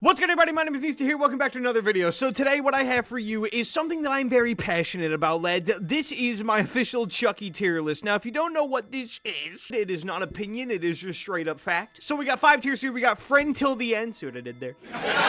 What's good, everybody? My name is Nista here. Welcome back to another video. So today what I have for you is something that I'm very passionate about, lads. This is my official Chucky tier list. Now, if you don't know what this is, it is not opinion, it is just straight up fact. So we got 5 tiers here. We got friend till the end. See what I did there?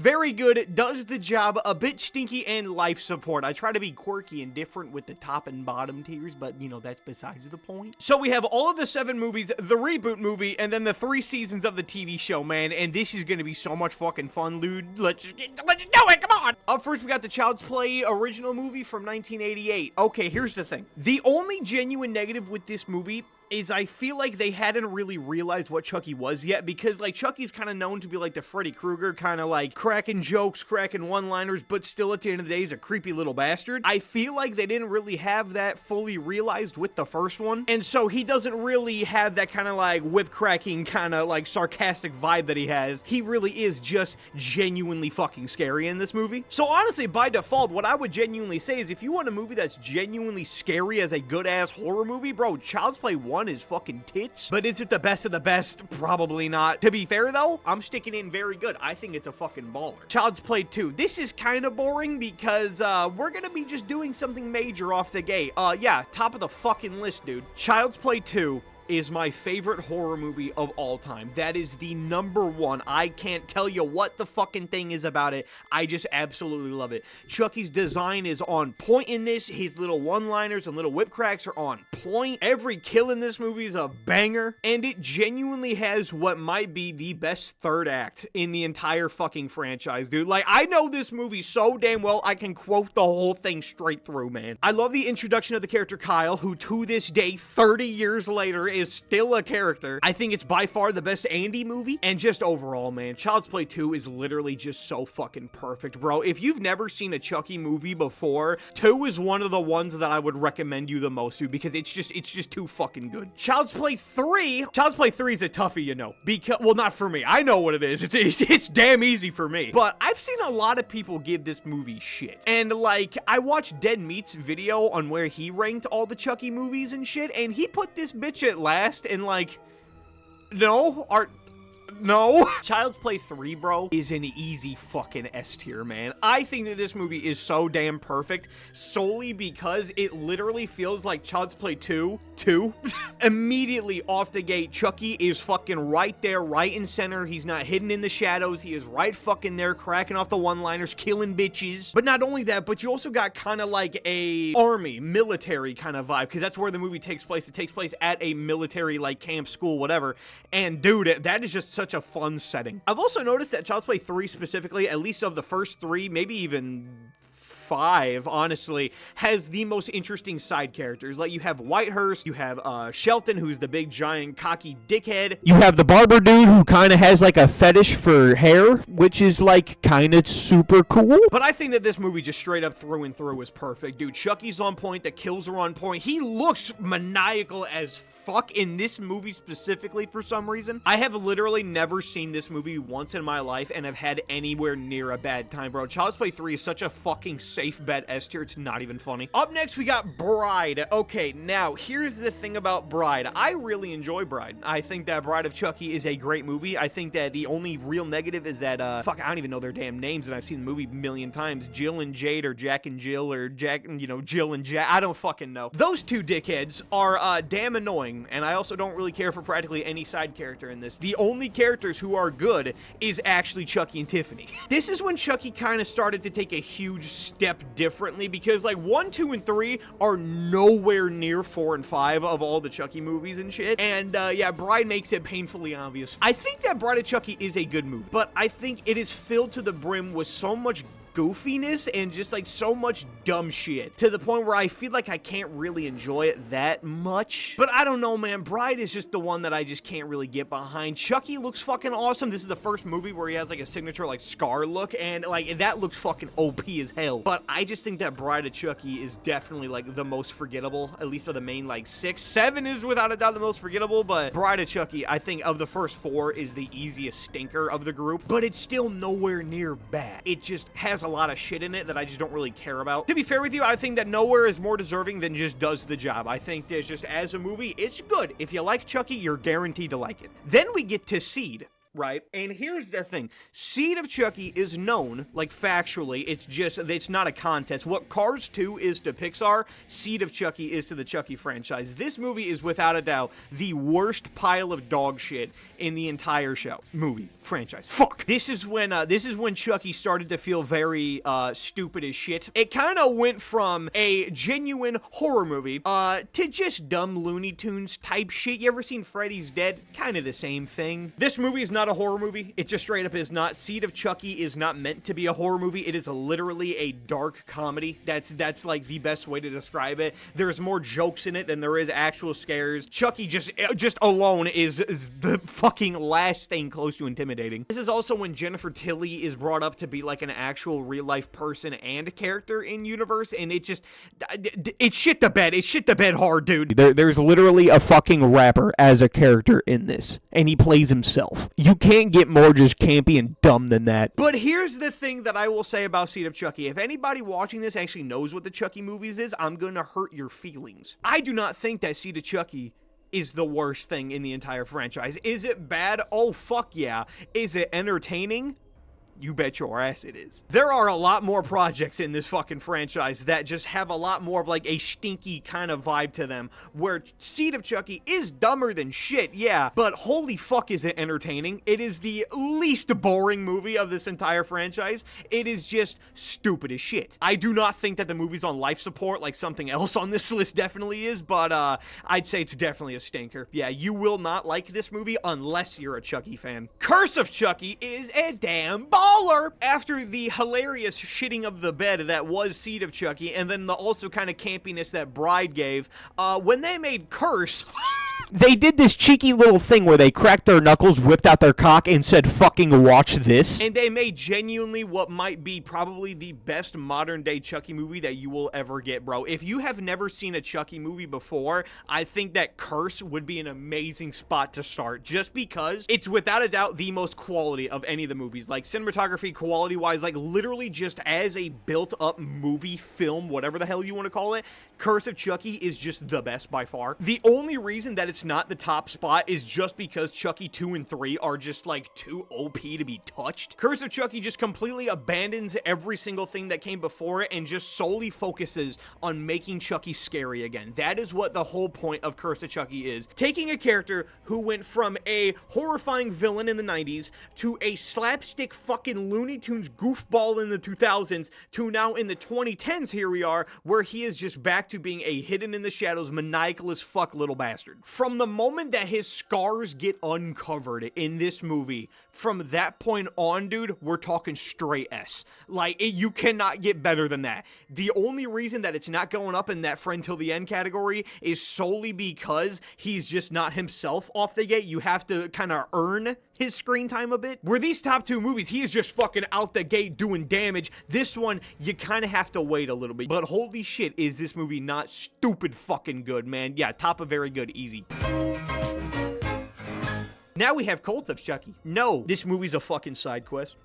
Very good, does the job, a bit stinky, and life support. I try to be quirky and different with the top and bottom tiers, but you know, that's besides the point. So we have all of the 7 movies, the reboot movie, and then the 3 seasons of the TV show, man. And this is gonna be so much fucking fun, dude. Let's do it, come on! Up first, we got the Child's Play original movie from 1988. Okay, here's the thing. The only genuine negative with this movie is I feel like they hadn't really realized what Chucky was yet, because like Chucky's kind of known to be like the Freddy Krueger, kind of like cracking jokes, cracking one-liners, but still at the end of the day he's a creepy little bastard. I feel like they didn't really have that fully realized with the first one, and so he doesn't really have that kind of like whip-cracking kind of like sarcastic vibe that he has. He really is just genuinely fucking scary in this movie. So honestly, by default, what I would genuinely say is if you want a movie that's genuinely scary as a good-ass horror movie, bro, Child's Play 1 is fucking tits. But is it the best of the best? Probably not. To be fair though, I'm sticking in very good. I think it's a fucking baller. Child's Play 2. This is kind of boring because we're gonna be just doing something major off the gate. Yeah, top of the fucking list, dude. Child's Play 2 is my favorite horror movie of all time. That is the #1. I can't tell you what the fucking thing is about it. I just absolutely love it. Chucky's design is on point in this. His little one-liners and little whip cracks are on point. Every kill in this movie is a banger. And it genuinely has what might be the best third act in the entire fucking franchise, dude. Like, I know this movie so damn well, I can quote the whole thing straight through, man. I love the introduction of the character Kyle, who to this day, 30 years later, is still a character. I think it's by far the best Andy movie, and just overall, man, Child's Play 2 is literally just so fucking perfect, bro. If you've never seen a Chucky movie before, 2 is one of the ones that I would recommend you the most to, because it's just too fucking good. Child's Play 3 is a toughie, you know, because, well, not for me. I know what it is. It's damn easy for me, but I've seen a lot of people give this movie shit, and like, I watched Dead Meat's video on where he ranked all the Chucky movies and shit, and he put this bitch at last, and like, no. Child's Play 3, bro, is an easy fucking S tier, man. I think that this movie is so damn perfect solely because it literally feels like Child's Play 2. Immediately off the gate, Chucky is fucking right there, right in center. He's not hidden in the shadows. He is right fucking there, cracking off the one-liners, killing bitches. But not only that, but you also got kind of like a army, military kind of vibe, because that's where the movie takes place. It takes place at a military, like, camp, school, whatever. And dude, that is just such a fun setting. I've also noticed that Child's Play 3 specifically, at least of the first 3, maybe even 5, honestly, has the most interesting side characters. Like, you have Whitehurst, you have Shelton, who's the big giant cocky dickhead. You have the barber dude who kind of has like a fetish for hair, which is like kind of super cool. But I think that this movie just straight up through and through is perfect, dude. Chucky's on point, the kills are on point. He looks maniacal as fuck in this movie specifically for some reason. I have literally never seen this movie once in my life and have had anywhere near a bad time, bro. Child's Play 3 is such a fucking safe bet S tier, it's not even funny. Up next, we got Bride. Okay, now, here's the thing about Bride. I really enjoy Bride. I think that Bride of Chucky is a great movie. I think that the only real negative is that, fuck, I don't even know their damn names, and I've seen the movie a million times. Jill and Jade, or Jack and Jill, or Jack, you know, Jill and Jack. I don't fucking know. Those two dickheads are, damn annoying, and I also don't really care for practically any side character in this. The only characters who are good is actually Chucky and Tiffany. This is when Chucky kind of started to take a huge step differently, because like 1, 2, and 3 are nowhere near 4 and 5 of all the Chucky movies and shit. And yeah, Bride makes it painfully obvious. I think that Bride of Chucky is a good movie, but I think it is filled to the brim with so much goofiness and just like so much dumb shit to the point where I feel like I can't really enjoy it that much. But I don't know, man. Bride is just the one that I just can't really get behind. Chucky looks fucking awesome. This is the first movie where he has like a signature like scar look, and like that looks fucking OP as hell. But I just think that Bride of Chucky is definitely like the most forgettable, at least of the main like 6. 7 is without a doubt the most forgettable, but Bride of Chucky, I think of the first 4, is the easiest stinker of the group, but it's still nowhere near bad. It just has a lot of shit in it that I just don't really care about. To be fair with you, I think that Nowhere is more deserving than just does the job. I think that just as a movie, it's good. If you like Chucky, you're guaranteed to like it. Then we get to Seed. right? And here's the thing. Seed of Chucky is known, like factually, it's not a contest. What Cars 2 is to Pixar, Seed of Chucky is to the Chucky franchise. This movie is without a doubt the worst pile of dog shit in the entire movie franchise. Fuck. This is when Chucky started to feel very stupid as shit. It kind of went from a genuine horror movie to just dumb Looney Tunes type shit. You ever seen Freddy's Dead? Kind of the same thing. This movie is not a horror movie. It just straight up is not. Seed of Chucky is not meant to be a horror movie. It is literally a dark comedy. That's like the best way to describe it. There's more jokes in it than there is actual scares. Chucky just alone is the fucking last thing close to intimidating. This is also when Jennifer Tilly is brought up to be like an actual real life person and character in universe, and it shit the bed. It shit the bed hard, dude. There's literally a fucking rapper as a character in this, and he plays himself. You can't get more just campy and dumb than that. But here's the thing that I will say about Seed of Chucky. If anybody watching this actually knows what the Chucky movies is, I'm gonna hurt your feelings. I do not think that Seed of Chucky is the worst thing in the entire franchise. Is it bad? Oh, fuck yeah. Is it entertaining? You bet your ass it is. There are a lot more projects in this fucking franchise that just have a lot more of like a stinky kind of vibe to them, where Seed of Chucky is dumber than shit, yeah, but holy fuck is it entertaining. It is the least boring movie of this entire franchise. It is just stupid as shit. I do not think that the movie's on life support like something else on this list definitely is, but I'd say it's definitely a stinker. Yeah, you will not like this movie unless you're a Chucky fan. Curse of Chucky is a damn baller. After the hilarious shitting of the bed that was Seed of Chucky, and then the also kind of campiness that Bride gave, when they made Curse, they did this cheeky little thing where they cracked their knuckles, whipped out their cock, and said, fucking watch this. And they made genuinely what might be probably the best modern day Chucky movie that you will ever get, bro. If you have never seen a Chucky movie before, I think that Curse would be an amazing spot to start, just because it's without a doubt the most quality of any of the movies. Like cinematography, quality-wise, like literally just as a built-up movie, film, whatever the hell you want to call it, Curse of Chucky is just the best by far. The only reason that it's not the top spot is just because Chucky 2 and 3 are just like too OP to be touched. Curse of Chucky just completely abandons every single thing that came before it and just solely focuses on making Chucky scary again. That is what the whole point of Curse of Chucky is. Taking a character who went from a horrifying villain in the 90s to a slapstick fucking Looney Tunes goofball in the 2000s to now in the 2010s, here we are, where he is just back to being a hidden in the shadows, maniacal as fuck little bastard. From the moment that his scars get uncovered in this movie, from that point on, dude, we're talking straight S. Like, you cannot get better than that. The only reason that it's not going up in that friend till the end category is solely because he's just not himself off the gate. You have to kind of earn his screen time a bit. Where these top two movies, he is just fucking out the gate doing damage. This one, you kind of have to wait a little bit. But holy shit, is this movie not stupid fucking good, man. Yeah, top of very good, easy. Now we have Cult of Chucky. No, this movie's a fucking side quest.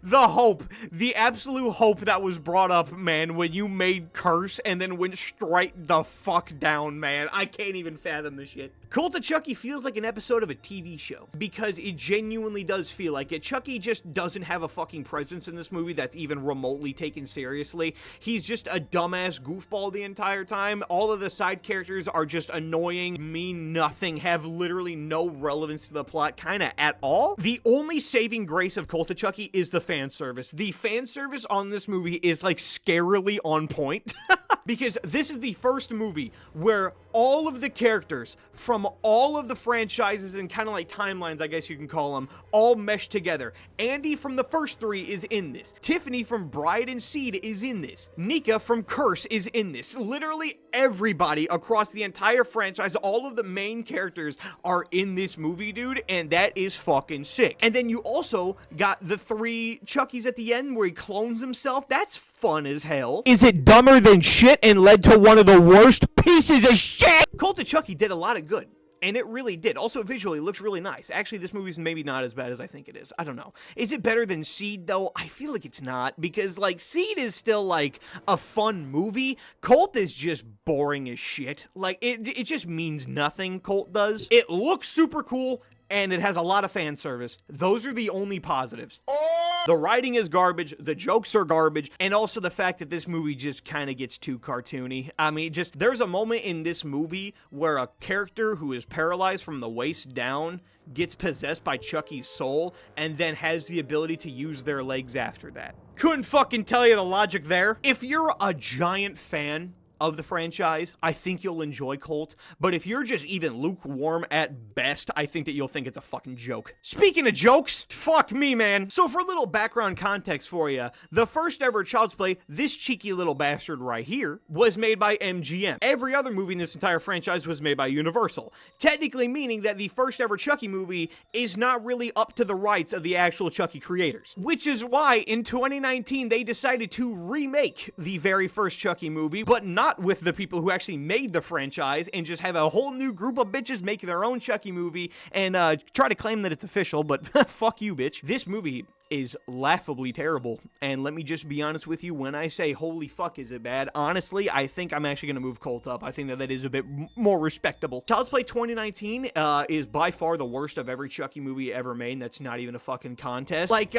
The hope, the absolute hope that was brought up, man, when you made Curse and then went straight the fuck down, man. I can't even fathom the shit. Cult of Chucky feels like an episode of a TV show because it genuinely does feel like it. Chucky just doesn't have a fucking presence in this movie that's even remotely taken seriously. He's just a dumbass goofball the entire time. All of the side characters are just annoying, mean nothing, have literally no relevance to the plot kind of at all. The only saving grace of Cult of Chucky is the fan service. The fan service on this movie is like scarily on point. Because this is the first movie where all of the characters from all of the franchises and kind of like timelines, I guess you can call them, all mesh together. Andy from the first three is in this. Tiffany from Bride and Seed is in this. Nika from Curse is in this. Literally everybody across the entire franchise, all of the main characters are in this movie, dude, and that is fucking sick. And then you also got the 3 Chuckies at the end where he clones himself. That's fun as hell. Is it dumber than shit and led to one of the worst pieces of shit? Cult of Chucky did a lot of good. And it really did. Also, visually, it looks really nice. Actually, this movie's maybe not as bad as I think it is. I don't know. Is it better than Seed, though? I feel like it's not. Because, like, Seed is still, like, a fun movie. Cult is just boring as shit. Like, it just means nothing, Cult does. It looks super cool. and it has a lot of fan service. Those are the only positives. The writing is garbage, the jokes are garbage, and also the fact that this movie just kind of gets too cartoony. I mean, there's a moment in this movie where a character who is paralyzed from the waist down gets possessed by Chucky's soul, and then has the ability to use their legs after that. Couldn't fucking tell you the logic there. If you're a giant fan of the franchise, I think you'll enjoy Colt, but if you're just even lukewarm at best, I think that you'll think it's a fucking joke. Speaking of jokes, fuck me, man. So for a little background context for you, the first ever Child's Play, this cheeky little bastard right here, was made by MGM. Every other movie in this entire franchise was made by Universal, technically meaning that the first ever Chucky movie is not really up to the rights of the actual Chucky creators, which is why in 2019 they decided to remake the very first Chucky movie, but not with the people who actually made the franchise, and just have a whole new group of bitches make their own Chucky movie and try to claim that it's official, but fuck you, bitch. This movie is laughably terrible, and let me just be honest with you, when I say holy fuck is it bad, honestly, I think I'm actually gonna move Colt up. I think that is a bit more respectable. Child's Play 2019 is by far the worst of every Chucky movie ever made, and that's not even a fucking contest. Like,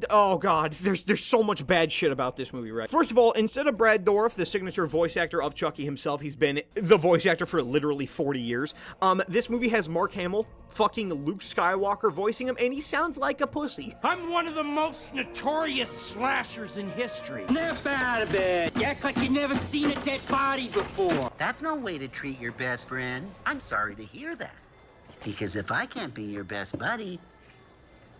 oh god, there's so much bad shit about this movie, right? First of all, instead of Brad Dourif, the signature voice actor of Chucky himself, he's been the voice actor for literally 40 years. This movie has Mark Hamill, fucking Luke Skywalker, voicing him, and he sounds like a pussy. I'm one of the most notorious slashers in history. Snap out of it. You act like you've never seen a dead body before. That's no way to treat your best friend. I'm sorry to hear that. Because if I can't be your best buddy,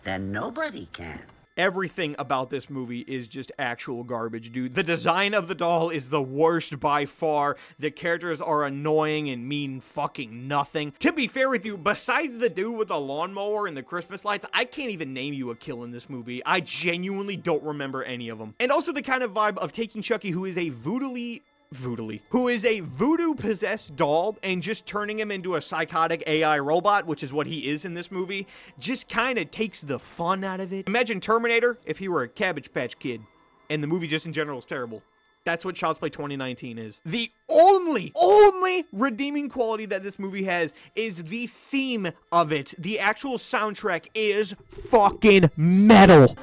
then nobody can. Everything about this movie is just actual garbage, dude. The design of the doll is the worst by far. The characters are annoying and mean fucking nothing. To be fair with you, besides the dude with the lawnmower and the Christmas lights, I can't even name you a kill in this movie. I genuinely don't remember any of them. And also the kind of vibe of taking Chucky, who is a voodoo possessed doll, and just turning him into a psychotic AI robot, which is what he is in this movie, just kind of takes the fun out of it. Imagine Terminator if he were a Cabbage Patch Kid, and the movie just in general is terrible. That's what Child's Play 2019 is. The only redeeming quality that this movie has is the theme of it. The actual soundtrack is fucking metal.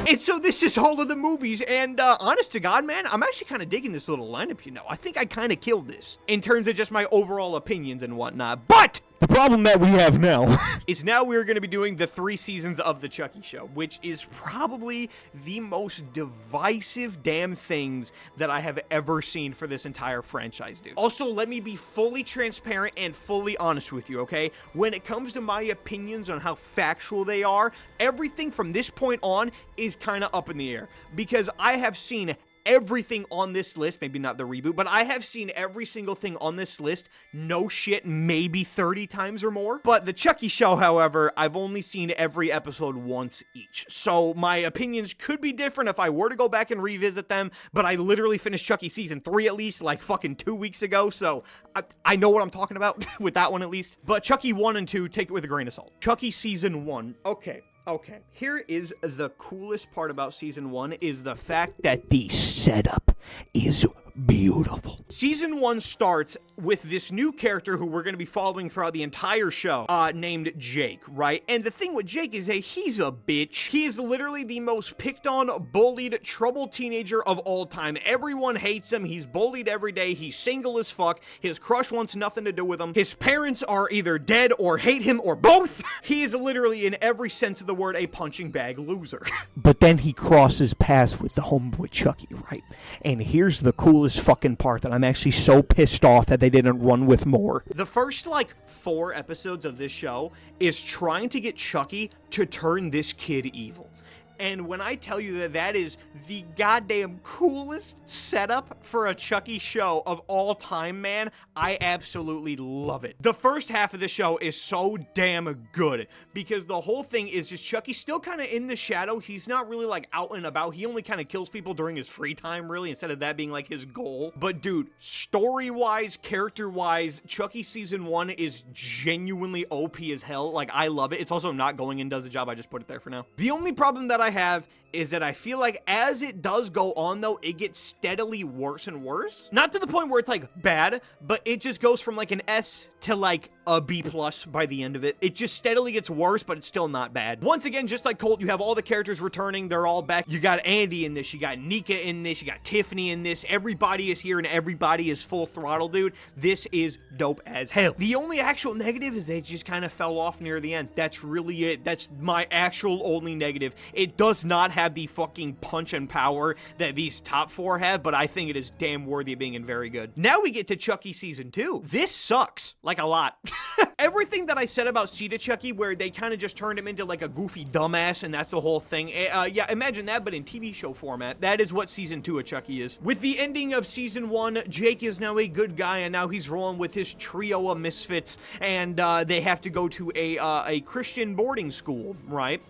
And so this is all of the movies, and honest to God, man, I'm actually kind of digging this little lineup, you know. I think I kind of killed this in terms of just my overall opinions and whatnot, but the problem that we have now is now we're going to be doing the 3 seasons of The Chucky Show, which is probably the most divisive damn things that I have ever seen for this entire franchise, dude. Also, let me be fully transparent and fully honest with you, okay? When it comes to my opinions on how factual they are, everything from this point on is kind of up in the air, because I have seen everything on this list, maybe not the reboot, but I have seen every single thing on this list, no shit, maybe 30 times or more. But the Chucky Show, however, I've only seen every episode once each. So my opinions could be different if I were to go back and revisit them, but I literally finished Chucky Season 3 at least, like fucking 2 weeks ago, so I know what I'm talking about with that one at least. But Chucky 1 and 2, take it with a grain of salt. Chucky Season 1, okay, here is the coolest part about Season 1 is the fact that the setup is beautiful. Season 1 starts with this new character who we're going to be following throughout the entire show, named Jake, right? And the thing with Jake is that he's a bitch. He is literally the most picked on, bullied, troubled teenager of all time. Everyone hates him. He's bullied every day. He's single as fuck. His crush wants nothing to do with him. His parents are either dead or hate him or both. He is literally, in every sense of the word, a punching bag loser. But then he crosses paths with the homeboy Chucky, right? And here's the coolest fucking part that I'm actually so pissed off that they didn't run with more. The first, 4 episodes of this show is trying to get Chucky to turn this kid evil. And when I tell you that that is the goddamn coolest setup for a Chucky show of all time, man, I absolutely love it. The first half of the show is so damn good because the whole thing is just Chucky's still kind of in the shadow. He's not really out and about. He only kind of kills people during his free time, really, instead of that being his goal. But dude, story-wise, character-wise, Chucky Season 1 is genuinely OP as hell. I love it. It's also not going and does the job. I just put it there for now. The only problem that I have is that I feel like as it does go on, though, it gets steadily worse and worse. Not to the point where it's, like, bad, but it just goes from, like, an S to, like, a B+ by the end of it. It just steadily gets worse, but it's still not bad. Once again, just like Colt, you have all the characters returning. They're all back. You got Andy in this. You got Nika in this. You got Tiffany in this. Everybody is here, and everybody is full throttle, dude. This is dope as hell. The only actual negative is they just kind of fell off near the end. That's really it. That's my actual only negative. It does not have the fucking punch and power that these top 4 have, but I think it is damn worthy of being very good. Now we get to Chucky Season 2. This sucks. Like, a lot. Everything that I said about Cheetah Chucky, where they kind of just turned him into, like, a goofy dumbass, and that's the whole thing. Yeah, imagine that, but in TV show format. That is what Season 2 of Chucky is. With the ending of Season 1, Jake is now a good guy, and now he's rolling with his trio of misfits, and they have to go to a Christian boarding school, right?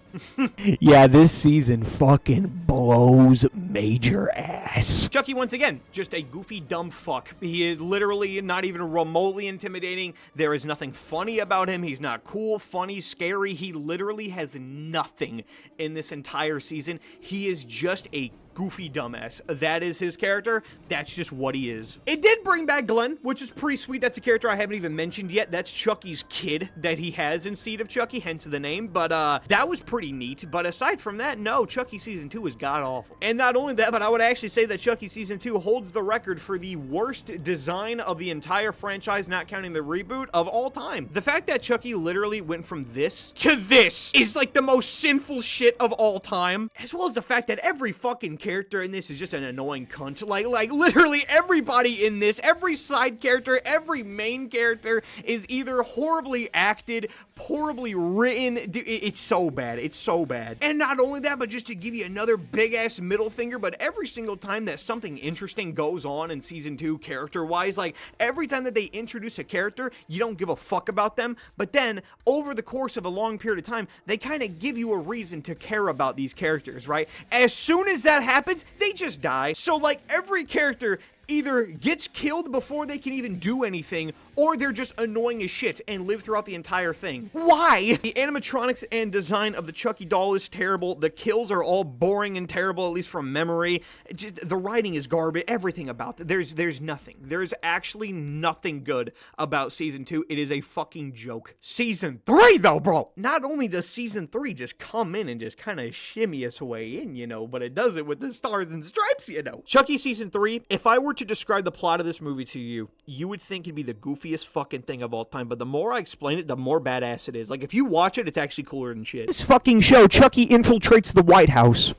Yeah, this season fucking blows major ass. Chucky, once again, just a goofy, dumb fuck. He is literally not even remotely intimidating. There is nothing funny about him. He's not cool, funny, scary. He literally has nothing in this entire season. He is just a goofy dumbass. That is his character. That's just what he is. It did bring back Glenn, which is pretty sweet. That's a character I haven't even mentioned yet. That's Chucky's kid that he has in Seed of Chucky, hence the name. But that was pretty neat. But aside from that, no, Chucky Season 2 is god-awful. And not only that, but I would actually say that Chucky Season 2 holds the record for the worst design of the entire franchise, not counting the reboot, of all time. The fact that Chucky literally went from this to this is like the most sinful shit of all time. As well as the fact that every fucking character in this is just an annoying cunt. Like literally everybody in this, every side character, every main character is either horribly acted, horribly written. Dude, it's so bad. It's so bad. And not only that, but just to give you another big ass middle finger, but every single time that something interesting goes on in Season 2 character-wise, like every time that they introduce a character, you don't give a fuck about them, but then over the course of a long period of time, they kind of give you a reason to care about these characters, right? As soon as that happens, they just die. So like every character either gets killed before they can even do anything, or they're just annoying as shit and live throughout the entire thing. Why? The animatronics and design of the Chucky doll is terrible. The kills are all boring and terrible, at least from memory. Just, the writing is garbage. Everything about it. There's nothing. There's actually nothing good about Season 2. It is a fucking joke. Season 3, though, bro! Not only does Season 3 just come in and just kind of shimmy us way in, you know, but it does it with the stars and stripes, you know. Chucky Season 3, if I were to describe the plot of this movie to you, you would think it'd be the goofiest fucking thing of all time, but the more I explain it, the more badass it is. Like, if you watch it, it's actually cooler than shit. This fucking show, Chucky infiltrates the White House.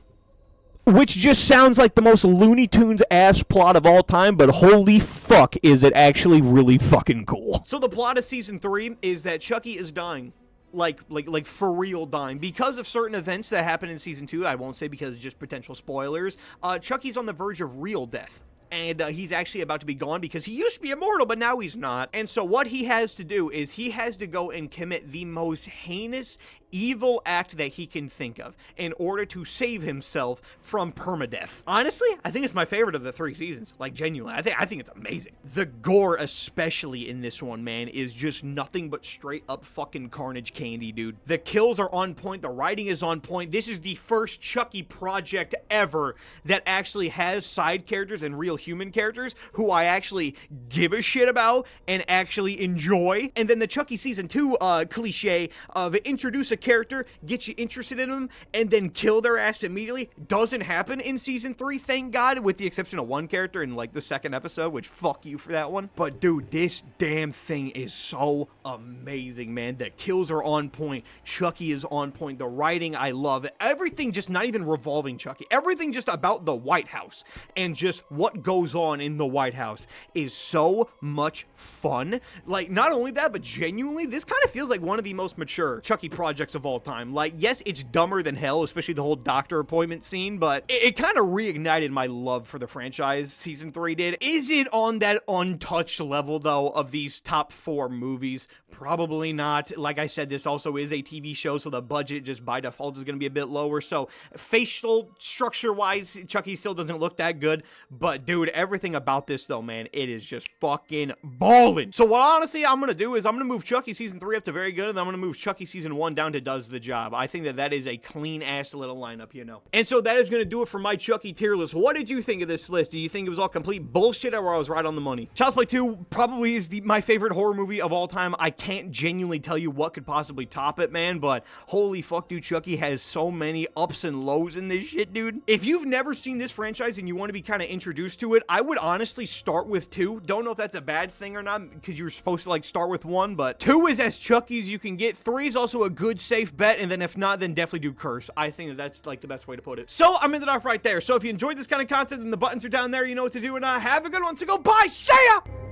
Which just sounds like the most Looney Tunes ass plot of all time, but holy fuck, is it actually really fucking cool. So the plot of Season 3 is that Chucky is dying. Like for real dying. Because of certain events that happen in Season 2, I won't say because it's just potential spoilers, Chucky's on the verge of real death. And he's actually about to be gone because he used to be immortal, but now he's not. And so what he has to do is he has to go and commit the most heinous, evil act that he can think of in order to save himself from permadeath. Honestly, I think it's my favorite of the 3 seasons. Like, genuinely, I think it's amazing. The gore, especially in this one, man, is just nothing but straight up fucking carnage candy, dude. The kills are on point. The writing is on point. This is the first Chucky project ever that actually has side characters and real human characters who I actually give a shit about and actually enjoy. And then the Chucky Season 2 cliche of introduce a character, get you interested in them, and then kill their ass immediately doesn't happen in Season 3, thank God, with the exception of one character in like the 2nd episode, which fuck you for that one. But dude, this damn thing is so amazing, man. The kills are on point. Chucky is on point. The writing, I love. Everything just not even revolving Chucky. Everything just about the White House and just what goes on in the White House is so much fun. Like, not only that, but genuinely, this kind of feels like one of the most mature Chucky projects of all time. Like, yes, it's dumber than hell, especially the whole doctor appointment scene, but it kind of reignited my love for the franchise. Season 3 did. Is it on that untouched level, though, of these top 4 movies? Probably not. Like I said, this also is a TV show, so the budget just by default is going to be a bit lower. So facial structure-wise, Chucky still doesn't look that good, but dude, everything about this, though, man, it is just fucking ballin'. So what honestly I'm going to do is I'm going to move Chucky Season 3 up to very good, and then I'm going to move Chucky Season 1 down to that does the job. I think that is a clean-ass little lineup, you know. And so that is going to do it for my Chucky tier list. What did you think of this list? Do you think it was all complete bullshit, or I was right on the money? Child's Play 2 probably is my favorite horror movie of all time. I can't genuinely tell you what could possibly top it, man, but holy fuck, dude, Chucky has so many ups and lows in this shit, dude. If you've never seen this franchise and you want to be kind of introduced to it, I would honestly start with 2. Don't know if that's a bad thing or not, because you're supposed to, like, start with 1, but 2 is as Chucky as you can get. 3 is also a good, safe bet, and then if not, then definitely do Curse. I think that's, like, the best way to put it. So, I'm ending it off right there. So, if you enjoyed this kind of content, then the buttons are down there. You know what to do, and have a good one. So, go bye. See ya!